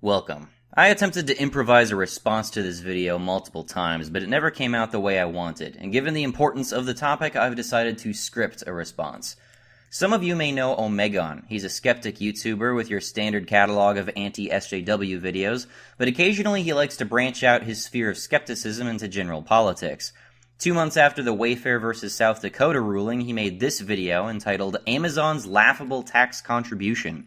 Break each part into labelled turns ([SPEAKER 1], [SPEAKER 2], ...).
[SPEAKER 1] Welcome. I attempted to improvise a response to this video multiple times, but it never came out the way I wanted, and given the importance of the topic, I've decided to script a response. Some of you may know Omegon. He's a skeptic YouTuber with your standard catalog of anti-SJW videos, but occasionally he likes to branch out his sphere of skepticism into general politics. 2 months after the Wayfair vs. South Dakota ruling, he made this video entitled Amazon's Laughable Tax Contribution.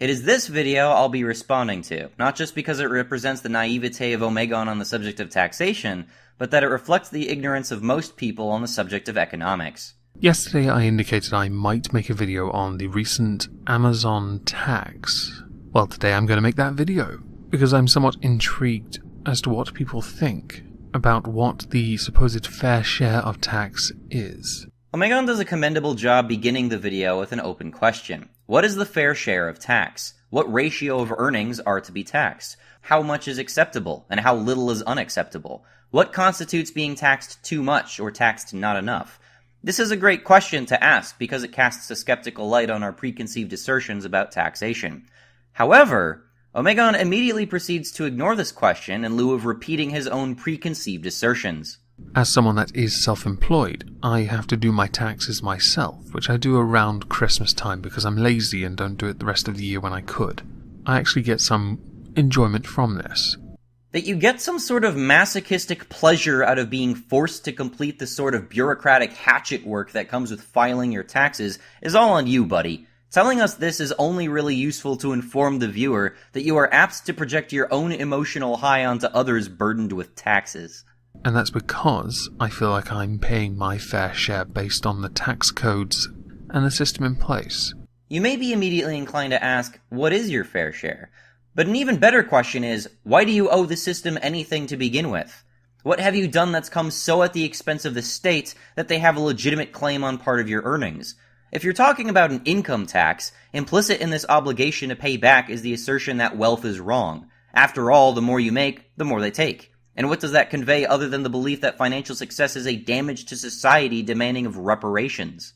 [SPEAKER 1] It is this video I'll be responding to, not just because it represents the naivete of Omegon on the subject of taxation, but that it reflects the ignorance of most people on the subject of economics.
[SPEAKER 2] Yesterday I indicated I might make a video on the recent Amazon tax. Well, today I'm going to make that video, because I'm somewhat intrigued as to what people think about what the supposed fair share of tax is.
[SPEAKER 1] Omegon does a commendable job beginning the video with an open question. What is the fair share of tax? What ratio of earnings are to be taxed? How much is acceptable, and how little is unacceptable? What constitutes being taxed too much or taxed not enough? This is a great question to ask because it casts a skeptical light on our preconceived assertions about taxation. However, Omegon immediately proceeds to ignore this question in lieu of repeating his own preconceived assertions.
[SPEAKER 2] As someone that is self-employed, I have to do my taxes myself, which I do around Christmas time because I'm lazy and don't do it the rest of the year when I could. I actually get some enjoyment from this.
[SPEAKER 1] That you get some sort of masochistic pleasure out of being forced to complete the sort of bureaucratic hatchet work that comes with filing your taxes is all on you, buddy. Telling us this is only really useful to inform the viewer that you are apt to project your own emotional high onto others burdened with taxes.
[SPEAKER 2] And that's because I feel like I'm paying my fair share based on the tax codes and the system in place.
[SPEAKER 1] You may be immediately inclined to ask, what is your fair share? But an even better question is, why do you owe the system anything to begin with? What have you done that's come so at the expense of the state that they have a legitimate claim on part of your earnings? If you're talking about an income tax, implicit in this obligation to pay back is the assertion that wealth is wrong. After all, the more you make, the more they take. And what does that convey other than the belief that financial success is a damage to society demanding of reparations?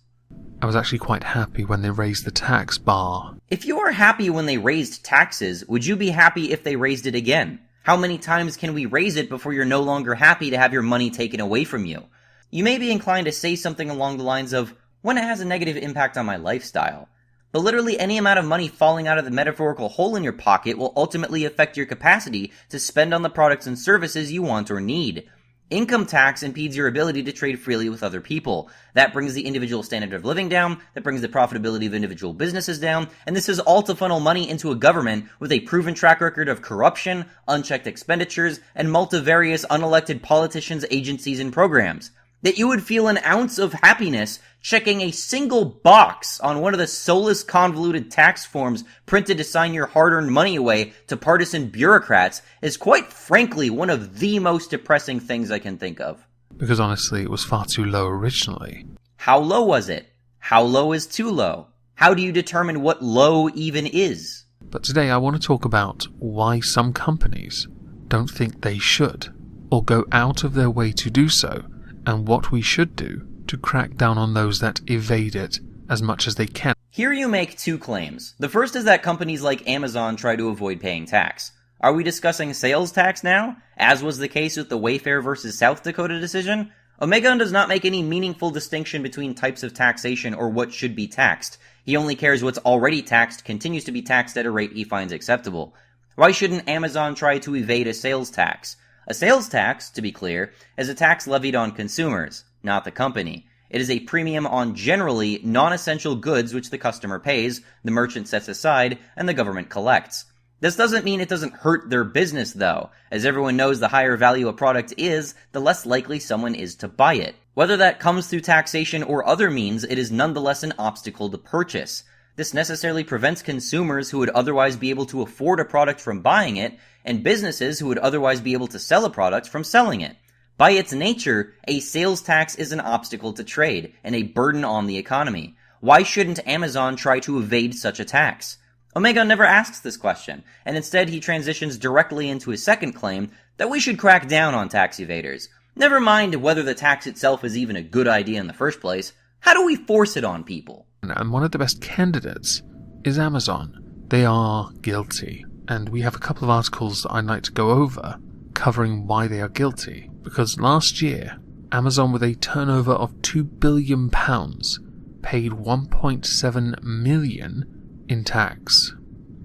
[SPEAKER 2] I was actually quite happy when they raised the tax bar.
[SPEAKER 1] If you are happy when they raised taxes, would you be happy if they raised it again? How many times can we raise it before you're no longer happy to have your money taken away from you? You may be inclined to say something along the lines of, when it has a negative impact on my lifestyle. But literally any amount of money falling out of the metaphorical hole in your pocket will ultimately affect your capacity to spend on the products and services you want or need. Income tax impedes your ability to trade freely with other people. That brings the individual standard of living down, that brings the profitability of individual businesses down, and this is all to funnel money into a government with a proven track record of corruption, unchecked expenditures, and multivarious unelected politicians, agencies, and programs. That you would feel an ounce of happiness checking a single box on one of the soulless convoluted tax forms printed to sign your hard-earned money away to partisan bureaucrats is quite frankly one of the most depressing things I can think of.
[SPEAKER 2] Because honestly, it was far too low originally.
[SPEAKER 1] How low was it? How low is too low? How do you determine what low even is?
[SPEAKER 2] But today I want to talk about why some companies don't think they should, or go out of their way to do so, and what we should do to crack down on those that evade it as much as they can.
[SPEAKER 1] Here you make two claims. The first is that companies like Amazon try to avoid paying tax. Are we discussing sales tax now, as was the case with the Wayfair vs. South Dakota decision? Omegon does not make any meaningful distinction between types of taxation or what should be taxed. He only cares what's already taxed continues to be taxed at a rate he finds acceptable. Why shouldn't Amazon try to evade a sales tax? A sales tax, to be clear, is a tax levied on consumers, not the company. It is a premium on generally non-essential goods which the customer pays, the merchant sets aside, and the government collects. This doesn't mean it doesn't hurt their business, though. As everyone knows, the higher value a product is, the less likely someone is to buy it. Whether that comes through taxation or other means, it is nonetheless an obstacle to purchase. This necessarily prevents consumers who would otherwise be able to afford a product from buying it, and businesses who would otherwise be able to sell a product from selling it. By its nature, a sales tax is an obstacle to trade, and a burden on the economy. Why shouldn't Amazon try to evade such a tax? Omegon never asks this question, and instead he transitions directly into his second claim that we should crack down on tax evaders. Never mind whether the tax itself is even a good idea in the first place, how do we force it on people?
[SPEAKER 2] And one of the best candidates is Amazon. They are guilty. and we have a couple of articles that I'd like to go over covering why they are guilty. Because last year, Amazon, with a turnover of £2 billion, paid £1.7 million in tax.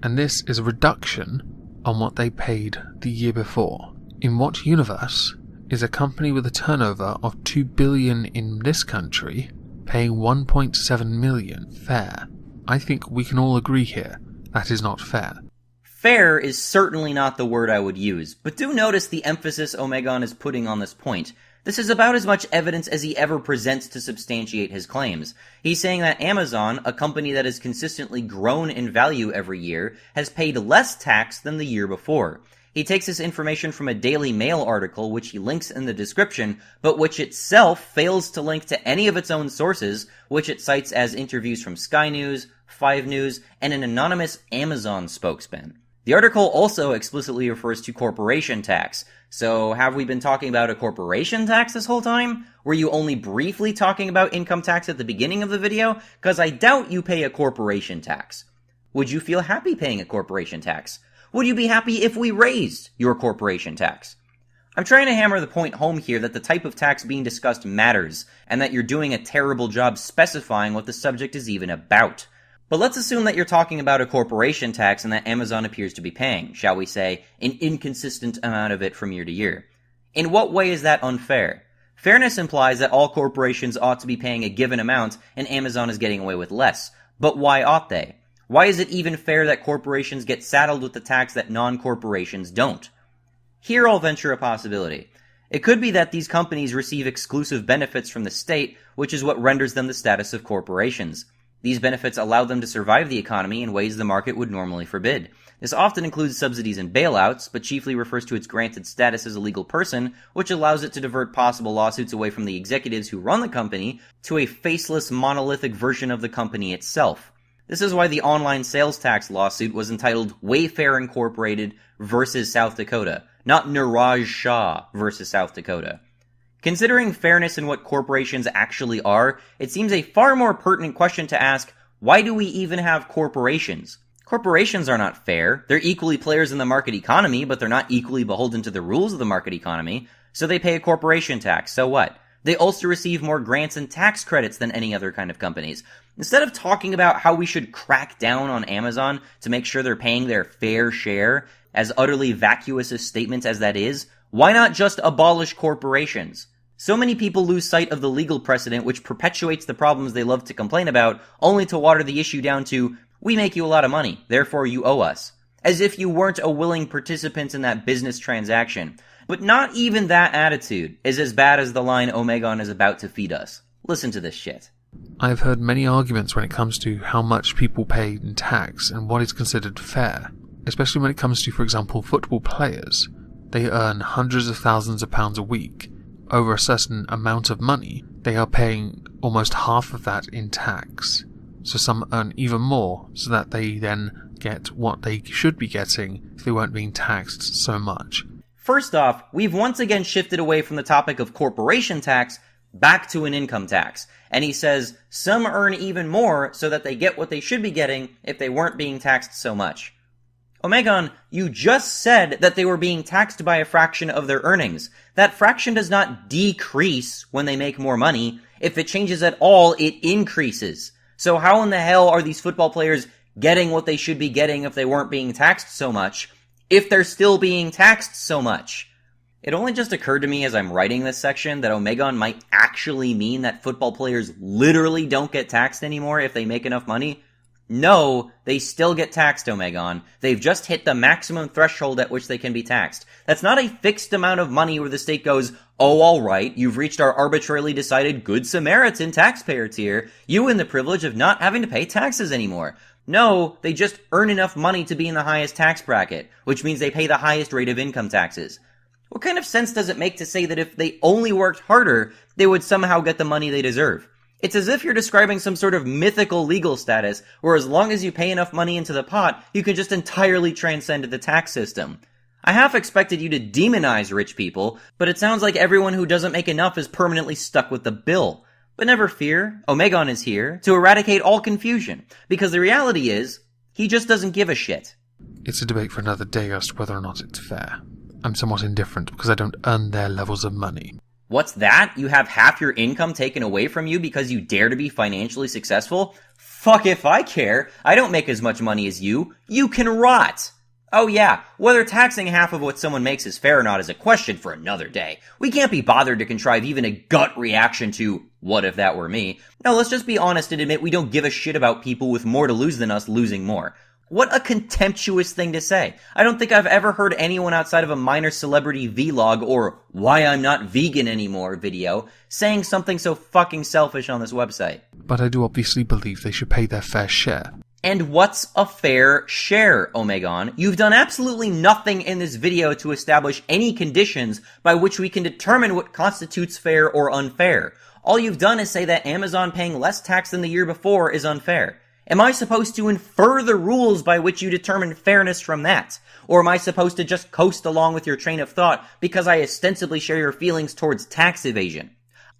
[SPEAKER 2] And this is a reduction on what they paid the year before. In what universe is a company with a turnover of $2 billion in this country paying $1.7 million fair? I think we can all agree here that is not fair.
[SPEAKER 1] Fair is certainly not the word I would use, but do notice the emphasis Omegon is putting on this point. This is about as much evidence as he ever presents to substantiate his claims. He's saying that Amazon, a company that has consistently grown in value every year, has paid less tax than the year before. He takes this information from a Daily Mail article, which he links in the description, but which itself fails to link to any of its own sources, which it cites as interviews from Sky News, 5 News, and an anonymous Amazon spokesman. The article also explicitly refers to corporation tax. So have we been talking about a corporation tax this whole time? Were you only briefly talking about income tax at the beginning of the video? Because I doubt you pay a corporation tax. Would you feel happy paying a corporation tax? Would you be happy if we raised your corporation tax? I'm trying to hammer the point home here that the type of tax being discussed matters, and that you're doing a terrible job specifying what the subject is even about. But let's assume that you're talking about a corporation tax and that Amazon appears to be paying, shall we say, an inconsistent amount of it from year to year. In what way is that unfair? Fairness implies that all corporations ought to be paying a given amount and Amazon is getting away with less. But why ought they? Why is it even fair that corporations get saddled with the tax that non-corporations don't? Here I'll venture a possibility. It could be that these companies receive exclusive benefits from the state, which is what renders them the status of corporations. These benefits allow them to survive the economy in ways the market would normally forbid. This often includes subsidies and bailouts, but chiefly refers to its granted status as a legal person, which allows it to divert possible lawsuits away from the executives who run the company to a faceless, monolithic version of the company itself. This is why the online sales tax lawsuit was entitled Wayfair Incorporated versus South Dakota, not Niraj Shah versus South Dakota. Considering fairness in what corporations actually are, it seems a far more pertinent question to ask, why do we even have corporations? Corporations are not fair. They're equally players in the market economy, but they're not equally beholden to the rules of the market economy, so they pay a corporation tax. So what? They also receive more grants and tax credits than any other kind of companies. Instead of talking about how we should crack down on Amazon to make sure they're paying their fair share, as utterly vacuous a statement as that is, why not just abolish corporations? So many people lose sight of the legal precedent which perpetuates the problems they love to complain about, only to water the issue down to, we make you a lot of money, therefore you owe us. As if you weren't a willing participant in that business transaction. But not even that attitude is as bad as the line Omegon is about to feed us. Listen to this shit.
[SPEAKER 2] I've heard many arguments when it comes to how much people pay in tax and what is considered fair, especially when it comes to, for example, football players. They earn hundreds of thousands of pounds a week. Over a certain amount of money, they are paying almost half of that in tax. So some earn even more, so that they then get what they should be getting if they weren't being taxed so much.
[SPEAKER 1] First off, we've once again shifted away from the topic of corporation tax back to an income tax. And he says some earn even more so that they get what they should be getting if they weren't being taxed so much. Omegon, you just said that they were being taxed by a fraction of their earnings. That fraction does not decrease when they make more money. If it changes at all, it increases. So how in the hell are these football players getting what they should be getting if they weren't being taxed so much, if they're still being taxed so much? It only just occurred to me as I'm writing this section that Omegon might actually mean that football players literally don't get taxed anymore if they make enough money. No, they still get taxed, Omegon. They've just hit the maximum threshold at which they can be taxed. That's not a fixed amount of money where the state goes, oh, alright, you've reached our arbitrarily decided Good Samaritan taxpayer tier. You win the privilege of not having to pay taxes anymore. No, they just earn enough money to be in the highest tax bracket, which means they pay the highest rate of income taxes. What kind of sense does it make to say that if they only worked harder, they would somehow get the money they deserve? It's as if you're describing some sort of mythical legal status, where as long as you pay enough money into the pot, you can just entirely transcend the tax system. I half expected you to demonize rich people, but it sounds like everyone who doesn't make enough is permanently stuck with the bill. But never fear, Omegon is here to eradicate all confusion, because the reality is, he just doesn't give a shit.
[SPEAKER 2] it's a debate for another day as to whether or not it's fair. I'm somewhat indifferent because I don't earn their levels of money.
[SPEAKER 1] What's that? You have half your income taken away from you because you dare to be financially successful? Fuck if I care. I don't make as much money as you. You can rot. Oh yeah, whether taxing half of what someone makes is fair or not is a question for another day. We can't be bothered to contrive even a gut reaction to, what if that were me? No, let's just be honest and admit we don't give a shit about people with more to lose than us losing more. What a contemptuous thing to say. I don't think I've ever heard anyone outside of a minor celebrity vlog or why I'm not vegan anymore video saying something so fucking selfish on this website.
[SPEAKER 2] But I do obviously believe they should pay their fair share.
[SPEAKER 1] And what's a fair share, Omegon? You've done absolutely nothing in this video to establish any conditions by which we can determine what constitutes fair or unfair. All you've done is say that Amazon paying less tax than the year before is unfair. Am I supposed to infer the rules by which you determine fairness from that? Or am I supposed to just coast along with your train of thought because I ostensibly share your feelings towards tax evasion?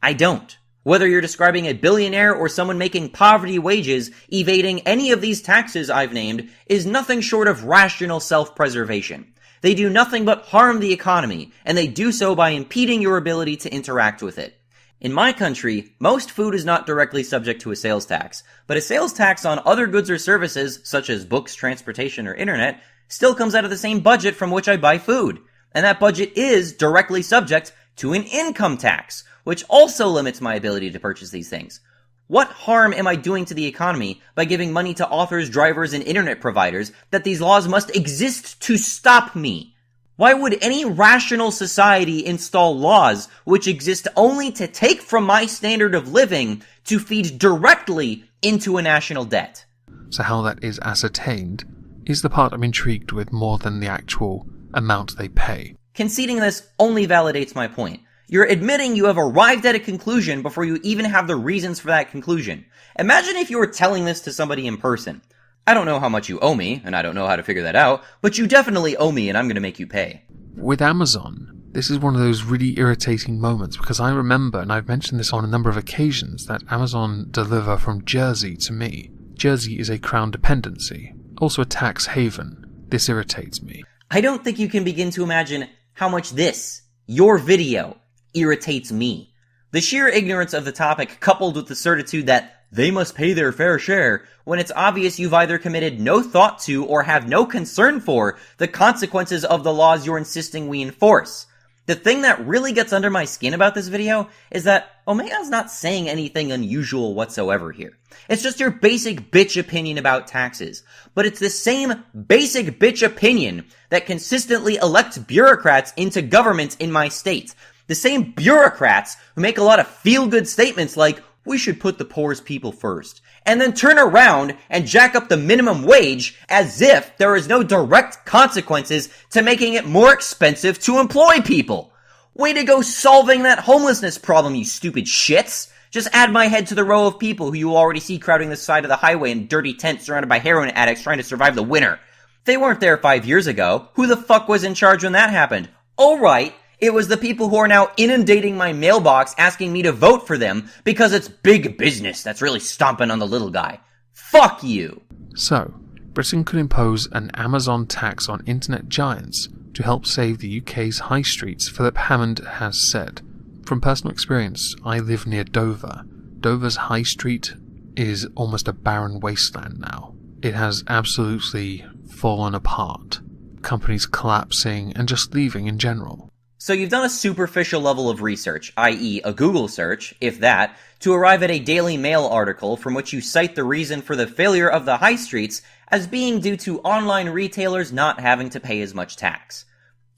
[SPEAKER 1] I don't. Whether you're describing a billionaire or someone making poverty wages, evading any of these taxes I've named is nothing short of rational self-preservation. They do nothing but harm the economy, and they do so by impeding your ability to interact with it. In my country, most food is not directly subject to a sales tax, but a sales tax on other goods or services, such as books, transportation, or internet, still comes out of the same budget from which I buy food. And that budget is directly subject to an income tax, which also limits my ability to purchase these things. What harm am I doing to the economy by giving money to authors, drivers, and internet providers that these laws must exist to stop me? Why would any rational society install laws which exist only to take from my standard of living to feed directly into a national debt?
[SPEAKER 2] So how that is ascertained is the part I'm intrigued with more than the actual amount they pay.
[SPEAKER 1] Conceding this only validates my point. You're admitting you have arrived at a conclusion before you even have the reasons for that conclusion. Imagine if you were telling this to somebody in person. I don't know how much you owe me, and I don't know how to figure that out, but you definitely owe me and I'm going to make you pay.
[SPEAKER 2] With Amazon, this is one of those really irritating moments because I remember, and I've mentioned this on a number of occasions, that Amazon deliver from Jersey to me. Jersey is a crown dependency, also a tax haven. This irritates me.
[SPEAKER 1] I don't think you can begin to imagine how much this, your video, irritates me. The sheer ignorance of the topic coupled with the certitude that they must pay their fair share when it's obvious you've either committed no thought to or have no concern for the consequences of the laws you're insisting we enforce. The thing that really gets under my skin about this video is that Omegon's not saying anything unusual whatsoever here. It's just your basic bitch opinion about taxes. But it's the same basic bitch opinion that consistently elects bureaucrats into government in my state. The same bureaucrats who make a lot of feel-good statements like, we should put the poorest people first, and then turn around and jack up the minimum wage as if there is no direct consequences to making it more expensive to employ people. Way to go solving that homelessness problem, you stupid shits. Just add my head to the row of people who you already see crowding the side of the highway in dirty tents surrounded by heroin addicts trying to survive the winter. They weren't there 5 years ago. Who the fuck was in charge when that happened? Oh right. It was the people who are now inundating my mailbox asking me to vote for them because it's big business that's really stomping on the little guy. Fuck you!
[SPEAKER 2] So, Britain could impose an Amazon tax on internet giants to help save the UK's high streets, Philip Hammond has said. From personal experience, I live near Dover. Dover's high street is almost a barren wasteland now. It has absolutely fallen apart. Companies collapsing and just leaving in general.
[SPEAKER 1] So you've done a superficial level of research, i.e. a Google search, if that, to arrive at a Daily Mail article from which you cite the reason for the failure of the high streets as being due to online retailers not having to pay as much tax.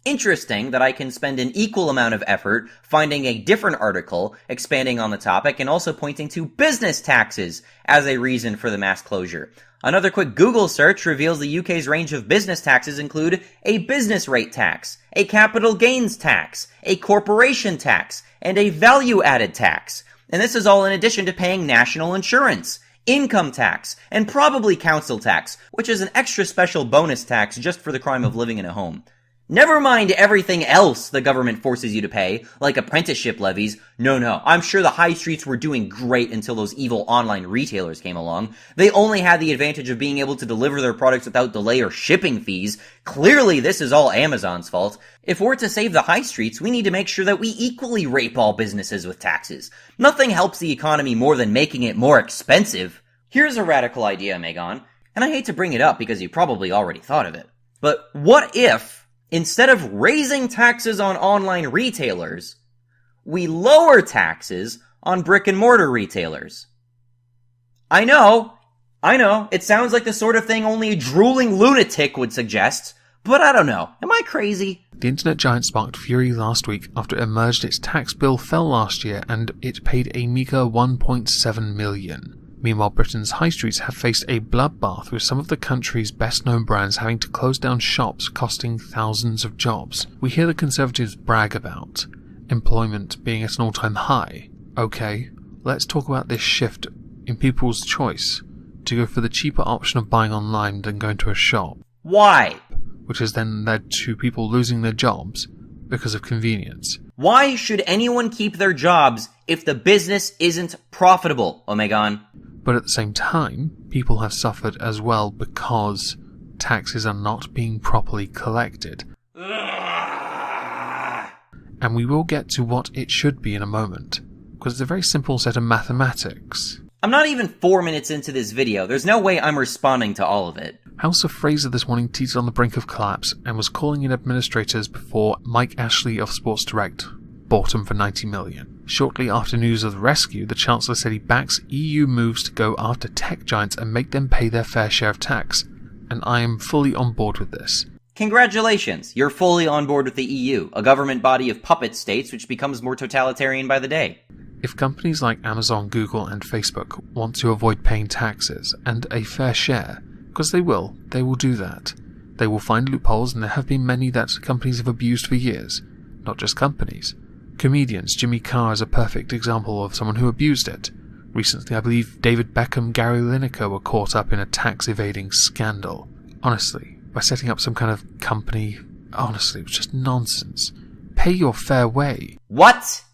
[SPEAKER 1] Interesting that I can spend an equal amount of effort finding a different article expanding on the topic and also pointing to business taxes as a reason for the mass closure. Another quick Google search reveals the UK's range of business taxes include a business rate tax, a capital gains tax, a corporation tax, and a value-added tax. And this is all in addition to paying national insurance, income tax, and probably council tax, which is an extra special bonus tax just for the crime of living in a home. Never mind everything else the government forces you to pay, like apprenticeship levies. No, I'm sure the high streets were doing great until those evil online retailers came along. They only had the advantage of being able to deliver their products without delay or shipping fees. Clearly, this is all Amazon's fault. If we're to save the high streets, we need to make sure that we equally rape all businesses with taxes. Nothing helps the economy more than making it more expensive. Here's a radical idea, Omegon, and I hate to bring it up because you probably already thought of it. But what if, instead of raising taxes on online retailers, we lower taxes on brick-and-mortar retailers? I know, it sounds like the sort of thing only a drooling lunatic would suggest, but I don't know, am I crazy?
[SPEAKER 2] The internet giant sparked fury last week after it emerged its tax bill fell last year and it paid a meager $1.7 million. Meanwhile, Britain's high streets have faced a bloodbath with some of the country's best-known brands having to close down shops, costing thousands of jobs. We hear the Conservatives brag about employment being at an all-time high. Okay, let's talk about this shift in people's choice to go for the cheaper option of buying online than going to a shop.
[SPEAKER 1] Why?
[SPEAKER 2] Which has then led to people losing their jobs because of convenience.
[SPEAKER 1] Why should anyone keep their jobs if the business isn't profitable, Omegon?
[SPEAKER 2] But at the same time, people have suffered as well because taxes are not being properly collected. And we will get to what it should be in a moment, because it's a very simple set of mathematics.
[SPEAKER 1] I'm not even 4 minutes into this video. There's no way I'm responding to all of it.
[SPEAKER 2] House of Fraser this morning teetered on the brink of collapse and was calling in administrators before Mike Ashley of Sports Direct bought him for $90 million. Shortly after news of the rescue, the Chancellor said he backs EU moves to go after tech giants and make them pay their fair share of tax. And I am fully on board with this.
[SPEAKER 1] Congratulations, you're fully on board with the EU, a government body of puppet states which becomes more totalitarian by the day.
[SPEAKER 2] If companies like Amazon, Google and Facebook want to avoid paying taxes and a fair share, because they will do that. They will find loopholes, and there have been many that companies have abused for years. Not just companies. Comedians, Jimmy Carr is a perfect example of someone who abused it. Recently, I believe David Beckham, Gary Lineker were caught up in a tax evading scandal. Honestly, by setting up some kind of company, honestly, it was just nonsense. Pay your fair way.
[SPEAKER 1] What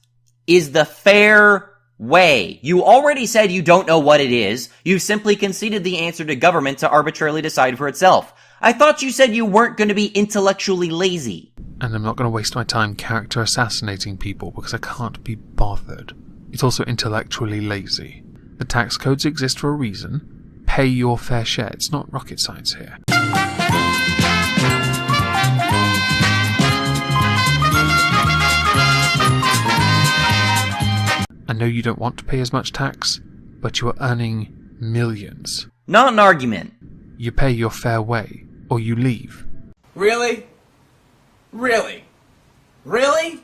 [SPEAKER 1] is the fair way? You already said you don't know what it is. You simply conceded the answer to government to arbitrarily decide for itself. I thought you said you weren't going to be intellectually lazy.
[SPEAKER 2] And I'm not going to waste my time character assassinating people because I can't be bothered. It's also intellectually lazy. The tax codes exist for a reason. Pay your fair share. It's not rocket science here. I know you don't want to pay as much tax, but you are earning millions.
[SPEAKER 1] Not an argument.
[SPEAKER 2] You pay your fair way, or you leave.
[SPEAKER 3] Really? Really? Really?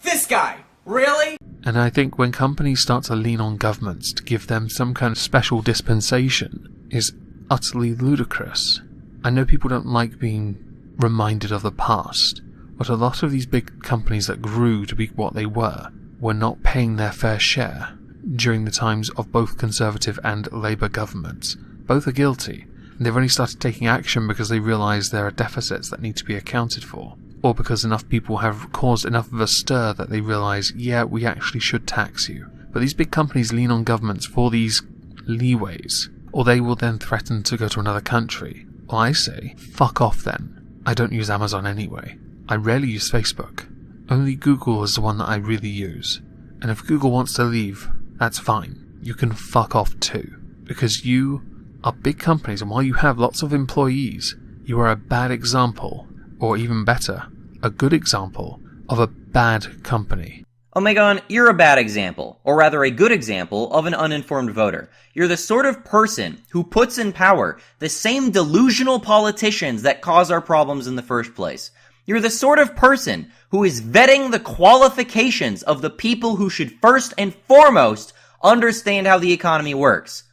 [SPEAKER 3] This guy? Really?
[SPEAKER 2] And I think when companies start to lean on governments to give them some kind of special dispensation is utterly ludicrous. I know people don't like being reminded of the past, but a lot of these big companies that grew to be what they were not paying their fair share during the times of both Conservative and Labour governments. Both are guilty, and they've only started taking action because they realise there are deficits that need to be accounted for, or because enough people have caused enough of a stir that they realise, yeah, we actually should tax you. But these big companies lean on governments for these leeways, or they will then threaten to go to another country. Well, I say, fuck off then. I don't use Amazon anyway. I rarely use Facebook. Only Google is the one that I really use. And if Google wants to leave, that's fine. You can fuck off too. Because you are big companies, and while you have lots of employees, you are a bad example, or even better, a good example of a bad company.
[SPEAKER 1] Omegon, you're a bad example, or rather a good example of an uninformed voter. You're the sort of person who puts in power the same delusional politicians that cause our problems in the first place. You're the sort of person who is vetting the qualifications of the people who should first and foremost understand how the economy works.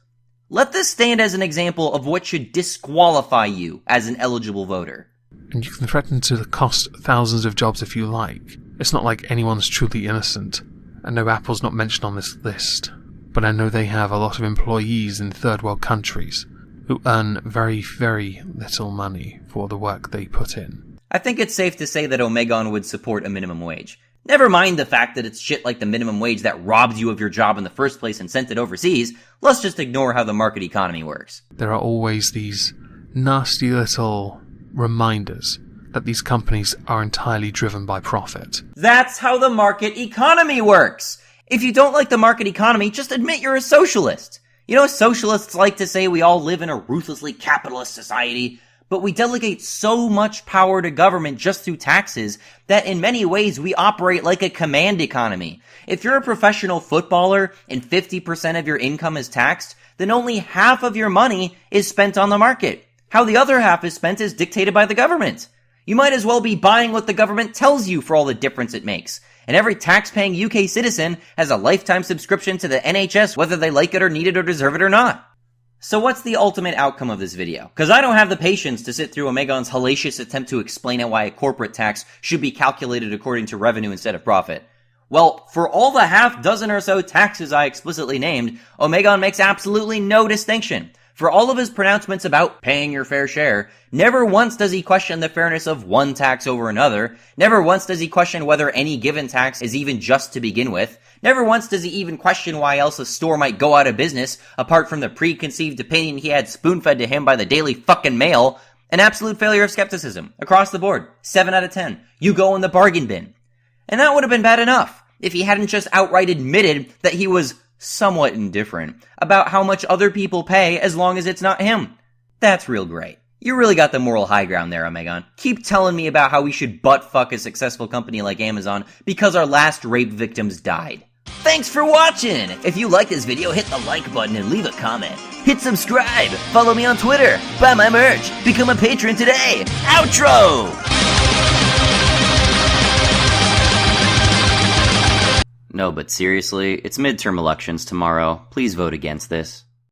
[SPEAKER 1] Let this stand as an example of what should disqualify you as an eligible voter.
[SPEAKER 2] And you can threaten to cost thousands of jobs if you like. It's not like anyone's truly innocent. I know Apple's not mentioned on this list, but I know they have a lot of employees in third world countries who earn very, very little money for the work they put in.
[SPEAKER 1] I think it's safe to say that Omegon would support a minimum wage. Never mind the fact that it's shit like the minimum wage that robbed you of your job in the first place and sent it overseas. Let's just ignore how the market economy works.
[SPEAKER 2] There are always these nasty little reminders that these companies are entirely driven by profit.
[SPEAKER 1] That's how the market economy works! If you don't like the market economy, just admit you're a socialist. You know, socialists like to say we all live in a ruthlessly capitalist society, but we delegate so much power to government just through taxes that in many ways we operate like a command economy. If you're a professional footballer and 50% of your income is taxed, then only half of your money is spent on the market. How the other half is spent is dictated by the government. You might as well be buying what the government tells you for all the difference it makes. And every tax-paying UK citizen has a lifetime subscription to the NHS whether they like it or need it or deserve it or not. So what's the ultimate outcome of this video? Because I don't have the patience to sit through Omegon's hellacious attempt to explain why a corporate tax should be calculated according to revenue instead of profit. Well, for all the half dozen or so taxes I explicitly named, Omegon makes absolutely no distinction. For all of his pronouncements about paying your fair share, never once does he question the fairness of one tax over another. Never once does he question whether any given tax is even just to begin with. Never once does he even question why else a store might go out of business, apart from the preconceived opinion he had spoon-fed to him by the Daily fucking Mail. An absolute failure of skepticism. Across the board. 7 out of 10. You go in the bargain bin. And that would have been bad enough if he hadn't just outright admitted that he was somewhat indifferent about how much other people pay as long as it's not him. That's real great. You really got the moral high ground there, Omegon. Keep telling me about how we should butt-fuck a successful company like Amazon because our last rape victims died. Thanks for watching! If you like this video, hit the like button and leave a comment. Hit subscribe, follow me on Twitter, buy my merch, become a patron today! Outro! No, but seriously, it's midterm elections tomorrow. Please vote against this.